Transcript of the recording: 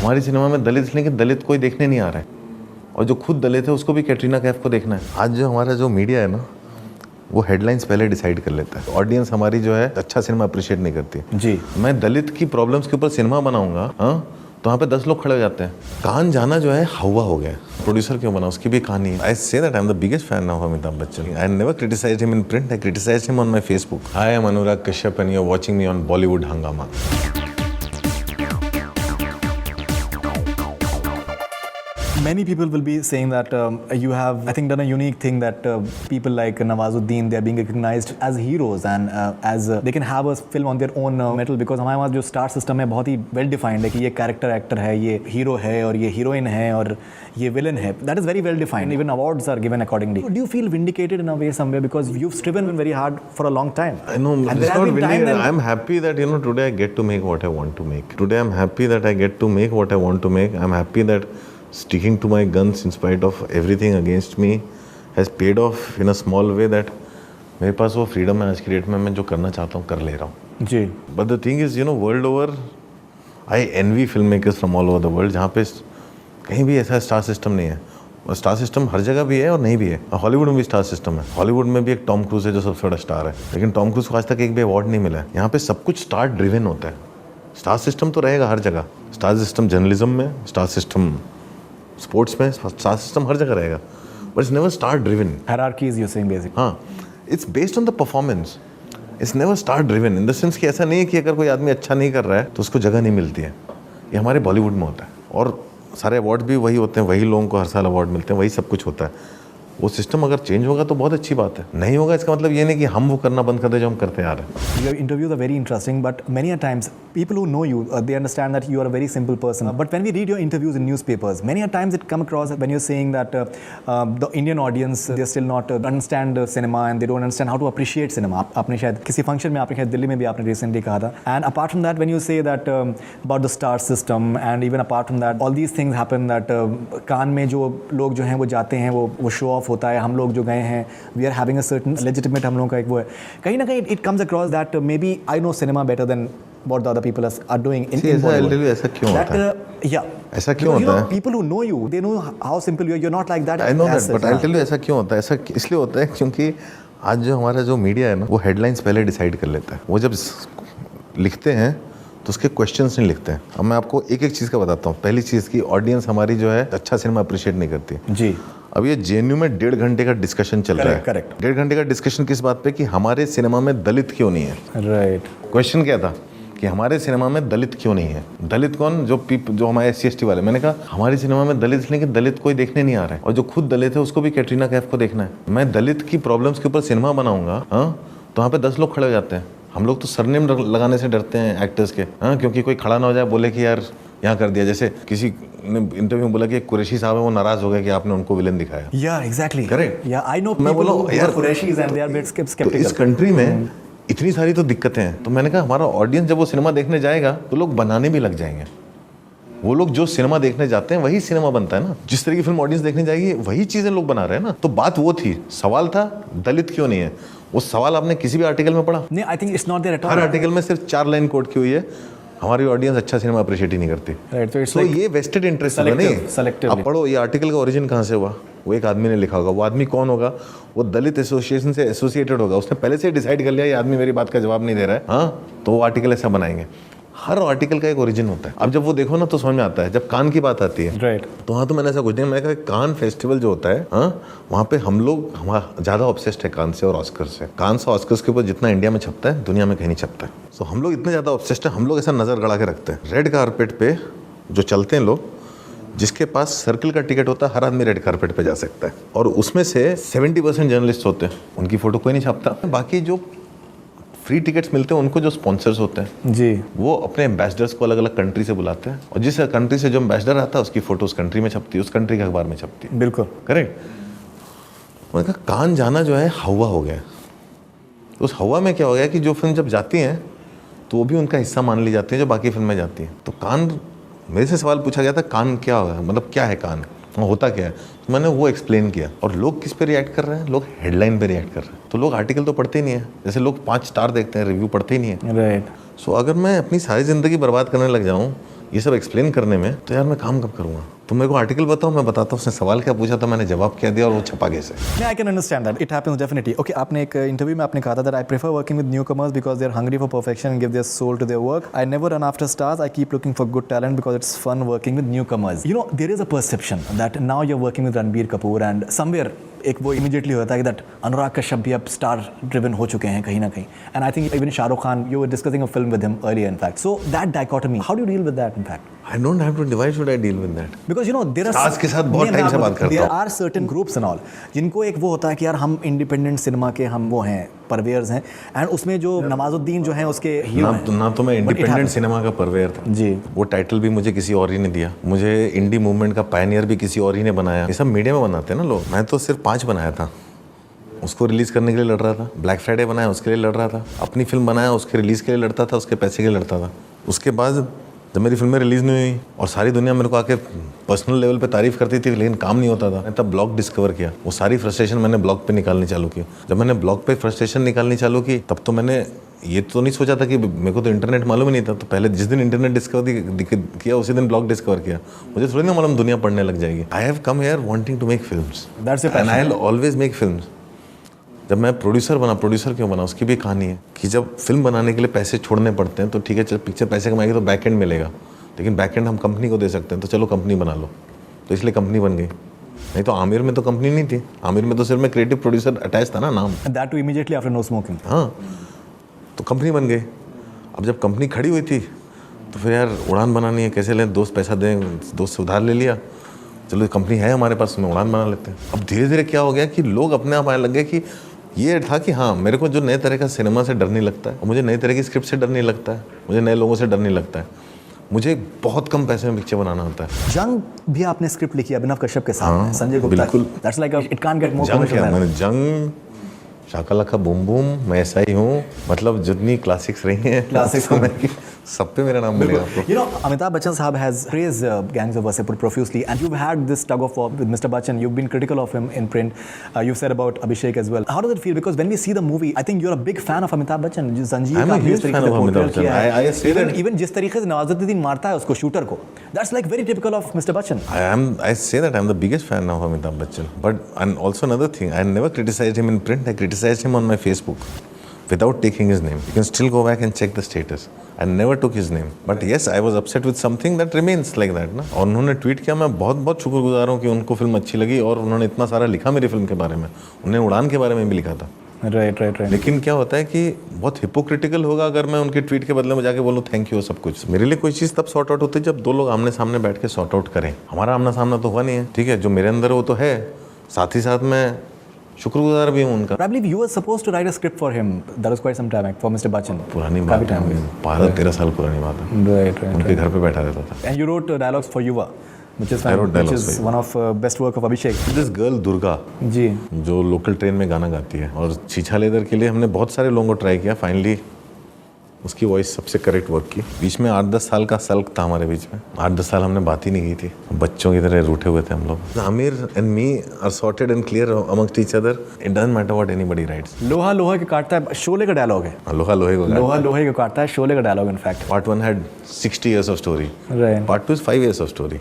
हमारी सिनेमा में दलित इसलिए कि दलित कोई देखने नहीं आ रहा है, और जो खुद दलित है उसको भी कैटरीना कैफ को देखना है। आज जो हमारा जो मीडिया है ना, वो हेडलाइंस पहले डिसाइड कर लेता है। ऑडियंस हमारी जो है अच्छा सिनेमा अप्रिशिएट नहीं करती जी। मैं दलित की प्रॉब्लम्स के ऊपर सिनेमा बनाऊंगा तो वहाँ पे 10 लोग खड़े हो जाते हैं। कान जाना जो है हवा हो गया। प्रोड्यूसर क्यों बना, उसकी भी कहानी है। I say that I am the biggest fan of Amitabh Bachchan. I never criticised him in print, I criticised him on my Facebook. I am Anurag Kashyap and you are watching me on Bollywood Hungama. Many people will be saying that you have, I think, done a unique thing that people like Nawazuddin, they are being recognized as heroes and as they can have a film on their own metal, because हमारे पास जो star system है बहुत ही well defined है कि ये character actor है, ये hero है और ये हीरोइन है और ये विलन है. That is very well defined. Even awards are given accordingly. Do you feel vindicated in a way somewhere because you've striven very hard for a long time? I know, it's not vindicated. I'm happy that today I get to make what I want to make. Today I'm happy that I get to make what I want to make. I'm happy that sticking to my guns in spite of everything against me has paid off in a small way that मेरे पास वो freedom है आज की date में, मैं जो करना चाहता हूँ कर ले रहा हूँ जी. But the thing is world over I envy film makers from all over the world, जहाँ पे कहीं भी ऐसा स्टार सिस्टम नहीं है. और स्टार सिस्टम हर जगह भी है और नहीं भी है. हॉलीवुड में भी स्टार सिस्टम है. हॉलीवुड में भी एक टॉम क्रूज है जो सबसे बड़ा स्टार है, लेकिन टॉम क्रूज को आज तक एक भी अवार्ड नहीं मिला है. यहाँ पे सब कुछ स्टार ड्रिवन होता है. स्टार सिस्टम तो रहेगा हर जगह. स्टार सिस्टम जर्नलिज्म में, स्टार सिस्टम स्पोर्ट्स में, स्टार सिस्टम हर जगह रहेगा, but it's never star driven. Hierarchy is you saying basic. हाँ, it's based on the performance. It's never star driven in the sense कि ऐसा नहीं है कि अगर कोई आदमी अच्छा नहीं कर रहा है तो उसको जगह नहीं मिलती है. ये हमारे बॉलीवुड में होता है और सारे अवार्ड भी वही होते हैं, वही लोगों को हर साल अवार्ड मिलते हैं, वही सब कुछ होता है. वो सिस्टम अगर चेंज होगा तो बहुत अच्छी बात है. नहीं होगा इसका मतलब ये नहीं कि हम वो करना बंद कर दे जो हम करते आ रहे हैं. Your interviews are very interesting, but many a times people who know you, they understand that you are a very simple person. But when we read your interviews in newspapers, many a times it come across when you're saying that the Indian audience, they still not understand cinema and they don't understand how to appreciate cinema. आपने शायद किसी function में, आपने शायद दिल्ली में भी आपने recently कहा था. And apart from that, when you say that about the star system, and even apart from that, all these things happen that कान में जो लोग जो हैं वो जाते हैं, वो शो ऑफ होता है. हम लोग जो गए हैं, we are having a certain legitimate, हम लोगों का एक वो है. कहीं ना कहीं it comes across that maybe I know cinema better than what the other people are doing in Bollywood. ऐसा क्यों होता है? Yeah. ऐसा क्यों होता है? People who know you, they know how simple you are. You're not like that. I know that, but I'll tell you ऐसा क्यों होता है. ऐसा इसलिए होता है क्योंकि आज जो हमारा जो मीडिया है ना, वो हेडलाइंस पहले डिसाइड कर लेता है. वो जब लिखते हैं तो उसके क्वेश्चंस नहीं लिखते हैं. अब मैं आपको एक एक चीज़ का बताता हूँ. पहली चीज़ की ऑडियंस हमारी जो है अच्छा सिनेमा अप्रिशिएट नहीं करती जी. अब ये जेएनयू में 1.5 घंटे का डिस्कशन चल रहा है. करेक्ट. 1.5 घंटे का डिस्कशन किस बात पे कि हमारे सिनेमा में दलित क्यों नहीं है. राइट. क्वेश्चन क्या था कि हमारे सिनेमा में दलित क्यों नहीं है. दलित कौन? जो हमारे SC/ST वाले. मैंने कहा हमारी सिनेमा में दलित इसलिए कि दलित कोई देखने नहीं आ रहा है, और जो खुद दलित है उसको भी कैटरीना कैफ को देखना है. मैं दलित की प्रॉब्लम्स के ऊपर सिनेमा बनाऊंगा तो वहाँ पे 10 लोग खड़े हो जाते हैं. हम लोग तो सरनेम लगाने से डरते हैं एक्टर्स के, क्योंकि कोई खड़ा ना हो जाए बोले कि यार यहाँ कर दिया. जैसे किसी ने इंटरव्यू में बोला कि कुरैशी साहब है, वो नाराज हो गए कि आपने उनको विलन दिखाया. या एग्जैक्टली करेक्ट. या आई नो. मैं बोला यार Qureshis and they are bit sceptical. इस कंट्री में इतनी सारी तो दिक्कतें हैं. तो मैंने कहा हमारा ऑडियंस जब वो सिनेमा देखने जाएगा तो लोग बनाने भी लग जाएंगे. वो लोग जो सिनेमा देखने जाते हैं वही सिनेमा बनता है ना. जिस तरह की फिल्म ऑडियंस देखने जाएगी वही चीजें लोग बना रहे हैं ना. तो बात वो थी, सवाल था दलित क्यों नहीं है. वो सवाल आपने किसी भी आर्टिकल में पढ़ा? नहीं, I think it's not there at all. हर आर्टिकल में सिर्फ 4 लाइन कोट की हुई है, हमारी ऑडियंस अच्छा सिनेमा अप्रिशिएट ही नहीं करती. राइट. तो ये वेस्टेड इंटरेस्ट है. नहीं, आप पढ़ो ये आर्टिकल का ओरिजिन कहाँ से हुआ. वो एक आदमी ने लिखा होगा. वो आदमी कौन होगा? वो दलित एसोसिएशन से एसोसिएटेड होगा. उसने पहले से डिसाइड कर लिया ये आदमी मेरी बात का जवाब नहीं दे रहा है, तो वो आर्टिकल ऐसा बनाएंगे. हर आर्टिकल का एक ओरिजिन होता है. अब जब वो देखो ना तो समझ में आता है. जब कान की बात आती है राइट, तो हाँ, तो मैंने ऐसा कुछ नहीं. मैं कहा कान फेस्टिवल जो होता है, वहाँ पे हम लोग ज़्यादा ऑब्सेस्ड है कान से और ऑस्कर से. कान से ऑस्कर्स के ऊपर जितना इंडिया में छपता है दुनिया में कहीं नहीं छपता है. सो हम लोग इतने ज़्यादा ऑब्सेस्ड है. हम लोग ऐसा नज़र गड़ा के रखते हैं. रेड कारपेट पे जो चलते हैं लोग, जिसके पास सर्कल का टिकट होता है, हर आदमी रेड कारपेट पे जा सकता है. और उसमें से 70% जर्नलिस्ट होते हैं, उनकी फ़ोटो कोई नहीं छापता. बाकी जो फ्री टिकट्स मिलते हैं उनको जो स्पॉन्सर्स होते हैं जी, वो अपने एम्बेसडर्स को अलग अलग कंट्री से बुलाते हैं, और जिस कंट्री से जो एम्बेसडर आता है उसकी फोटो उस कंट्री में छपती है, उस कंट्री के अखबार में छपती है. बिल्कुल करेक्ट. मैंने कहा कान जाना जो है हवा हो गया. तो उस हवा में क्या हो गया कि जो फिल्म जब जाती हैं तो वो भी उनका हिस्सा मान ली जाती है जो बाकी फिल्में जाती हैं. तो कान, मेरे से सवाल पूछा गया था कान क्या होगा, मतलब क्या है कान, होता क्या है. तो मैंने वो एक्सप्लेन किया. और लोग किस पे रिएक्ट कर रहे हैं? लोग हेडलाइन पे रिएक्ट कर रहे हैं. तो लोग आर्टिकल तो पढ़ते ही नहीं है. जैसे लोग 5 स्टार देखते हैं, रिव्यू पढ़ते ही नहीं है. राइट. सो अगर मैं अपनी सारी ज़िंदगी बर्बाद करने लग जाऊँ ये सब एक्सप्लेन करने में, तो यार मैं काम कब करूँगा? तुम मेरे को आर्टिकल बताओ, मैं बताता हूँ। उसने सवाल क्या पूछा था, मैंने जवाब क्या दिया और वो छपा कैसे। Yeah, I can understand that. It happens definitely. Okay, आपने एक इंटरव्यू में आपने कहा था that I prefer working with newcomers because they are hungry for perfection and give their soul to their work. I never run after stars. I keep looking for good talent because it's fun working with newcomers. You know, there is a perception that now you're working with Ranbir Kapoor and somewhere एक वो immediately होता है कि that Anurag Kashyap भी अब star driven हो चुके हैं कहीं ना कहीं. And I think even Shah Rukh Khan, you were discussing a film with him earlier in fact. So that dichotomy, how do you deal with that in fact? I don't have to. Why should I deal with that? Because you know there are stars के साथ बहुत time से बात करता हूँ. There are certain groups and all जिनको एक वो होता है कि यार हम इंडिपेंडेंट सिनेमा के हम वो हैं परवेयर्स हैं एंड उसमें जो नवाजुद्दीन जो हैं उसके हीरो हैं. ना तो मैं इंडिपेंडेंट सिनेमा का परवेयर था जी. वो टाइटल भी मुझे किसी और ही ने दिया. मुझे इंडी मूवमेंट का पायनियर भी किसी और ही ने बनाया. ये सब मीडिया में बनाते हैं ना लोग. मैं तो सिर्फ 5 बनाया था. उसको रिलीज़ करने के लिए लड़ रहा था. ब्लैक फ्राइडे बनाया उसके लिए लड़ रहा था. अपनी फिल्म बनाया उसके रिलीज़ के लिए लड़ता था, उसके पैसे के लिए लड़ता था. उसके बाद जब मेरी फिल्में रिलीज़ नहीं हुई और सारी दुनिया मेरे को आके पर्सनल लेवल पे तारीफ़ करती थी लेकिन काम नहीं होता था, मैं तब ब्लॉग डिस्कवर किया. वो सारी फ्रस्ट्रेशन मैंने ब्लॉग पे निकालनी चालू की. जब मैंने ब्लॉग पे फ्रस्ट्रेशन निकालनी चालू की तब तो मैंने ये तो नहीं सोचा था कि मेरे को तो इंटरनेट मालूम ही नहीं था. तो पहले जिस दिन इंटरनेट डिस्कवर किया उसी दिन ब्लॉग डिस्कवर किया. मुझे थोड़ी ना मालूम दुनिया पढ़ने लग जाएगी. I have come here wanting to make films and I will always make films. जब मैं प्रोड्यूसर क्यों बना उसकी भी कहानी है कि जब फिल्म बनाने के लिए पैसे छोड़ने पड़ते हैं तो ठीक है, चल पिक्चर पैसे कमाएगी तो बैक एंड मिलेगा, लेकिन बैक एंड हम कंपनी को दे सकते हैं, तो चलो कंपनी बना लो. तो इसलिए कंपनी बन गई. नहीं तो आमिर में तो कंपनी नहीं थी. आमिर में तो सिर्फ मैं क्रिएटिव प्रोड्यूसर अटैच था ना, नाम. That too immediately after no smoking. हाँ, तो कंपनी बन गई. अब जब कंपनी खड़ी हुई थी तो फिर यार उड़ान बनानी है, कैसे लें, दोस्त पैसा दें, दोस्त से उधार ले लिया, चलो कंपनी है हमारे पास, में उड़ान बना लेते हैं. अब धीरे धीरे क्या हो गया कि लोग अपने आप आने लग गए कि ये था कि हाँ मेरे को जो नए तरह का सिनेमा से डर नहीं लगता है, मुझे नई तरह की स्क्रिप्ट से डर नहीं लगता है, मुझे नए लोगों से डर नहीं लगता है, मुझे बहुत कम पैसे में पिक्चर बनाना होता है. जंग भी आपने स्क्रिप्ट लिखी अभिनव कश्यप के साथ, संजय गुप्ता. बिल्कुल. That's like it can't get more commercial. क्या मैंने जंग, शाकालाका बूम बूम, मैं ऐसा ही हूँ, मतलब जितनी क्लासिक्स रही हैं क्लासिक्स की सब पे मेरा नाम मिलेगा आपको. You know, Amitabh Bachchan Sahab has praised Gangs of Wasseypur profusely, and you've had this tug of war with Mr. Bachchan. You've been critical of him in print. You've said about Abhishek as well. How does it feel? Because when we see the movie, I think you're a big fan of Amitabh Bachchan. Sanjeev I'm a huge fan of Amitabh Bachchan. I say that. Even जिस तरीके से नवाजुद्दीन मारता है उसको shooter को, that's like very typical of Mr. Bachchan. I say that I'm the biggest fan of Amitabh Bachchan. But and also another thing, I never criticized him in print. I criticized him on my Facebook. Without taking his name. You can still go back and check the status. I never took his name. But yes, I was upset with something that remains like that ना. और उन्होंने tweet किया, मैं बहुत बहुत शुक्रगुजार हूँ कि उनको फिल्म अच्छी लगी और उन्होंने इतना सारा लिखा मेरी फिल्म के बारे में. उन्होंने उड़ान के बारे में भी लिखा था. राइट. लेकिन क्या होता है कि बहुत हिपोक्रिटिकल होगा अगर मैं उनके ट्वीट के बदले में जाके बोलूँ थैंक यू सब कुछ. मेरे लिए कोई चीज़ तब सॉर्ट आउट होती है जब 2 लोग आमने सामने बैठ के सॉर्ट आउट करें. हमारा आमना सामना तो हुआ नहीं है. ठीक है, जो मेरे अंदर वो तो है, साथ ही साथ मैं शुक्रगुजार भी हूँ उनका. I believe you were supposed to write a script for him. That was quite some time for Mr. Bachchan. पुरानी बात है, 12-13 साल पुरानी बात है. Right. उनके घर पे बैठा रहता था. And you wrote dialogues for Yuva, which is one of best work of Abhishek. This girl Durga जी, जो लोकल ट्रेन में गाना गाती है, और छीछा लेदर के लिए हमने बहुत सारे लोगों को ट्राई किया. फाइनली उसकी वॉइस सबसे करेक्ट वर्क की. बीच में 8-10 साल का सल्क था हमारे बीच में. 8-10 साल हमने बात ही नहीं की थी. बच्चों की तरह रूठे हुए थे हम लोग. Aamir and me are sorted and clear amongst each other. It doesn't matter what anybody writes. लोहा लोहे के काटता है, शोले का डायलॉग है. लोहा लोहे को लोहा लोहे को काटता है, शोले का dialogue. In fact part 1 had 60 years of story. Right. Part 2 is 5 years of story.